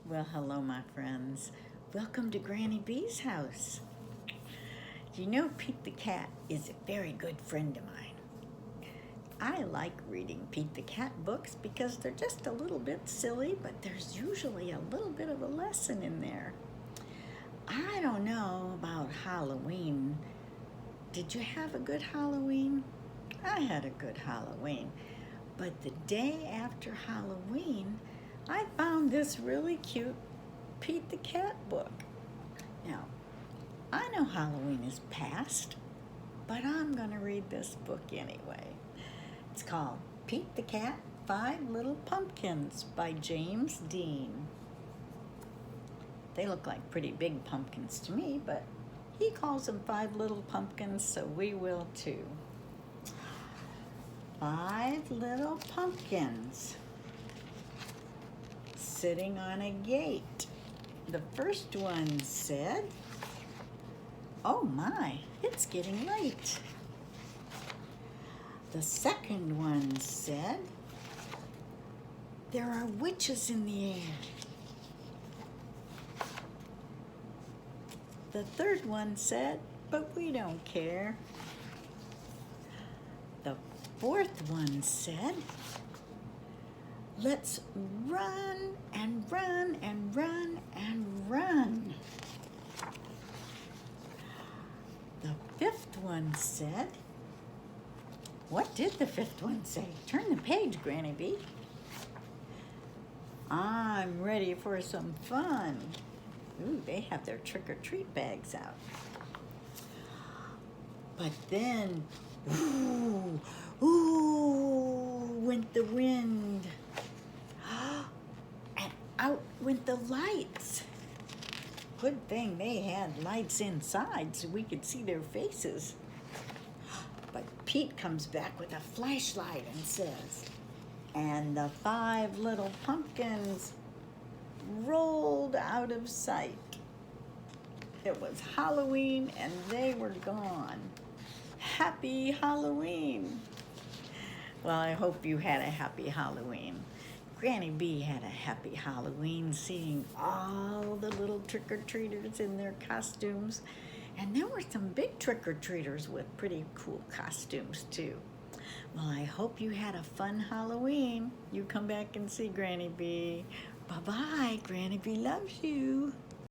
Well, hello, my friends. Welcome to Granny B's house. You know, Pete the Cat is a very good friend of mine. I like reading Pete the Cat books because they're just a little bit silly, but there's usually a little bit of a lesson in there. I don't know about Halloween. Did you have a good Halloween? I had a good Halloween. But the day after Halloween, I found this really cute Pete the Cat book. Now, I know Halloween is past, but I'm going to read this book anyway. It's called Pete the Cat, 5 Little Pumpkins by James Dean. They look like pretty big pumpkins to me, but he calls them 5 little pumpkins, so we will too. 5 little pumpkins sitting on a gate. The first one said, "Oh my, it's getting late." The second one said, "There are witches in the air." The third one said, "But we don't care." The fourth one said, "Let's run and run and run and run." The fifth one said, what did the fifth one say? Turn the page, Granny B. "I'm ready for some fun." Ooh, they have their trick-or-treat bags out. But then, ooh, went the wind. And out went the lights. Good thing they had lights inside so we could see their faces. But Pete comes back with a flashlight and says, and the 5 little pumpkins rolled out of sight. It was Halloween and they were gone. Happy Halloween. Well, I hope you had a happy Halloween. Granny B had a happy Halloween seeing all the little trick-or-treaters in their costumes. And there were some big trick-or-treaters with pretty cool costumes too. Well, I hope you had a fun Halloween. You come back and see Granny B. Bye-bye. Granny B loves you.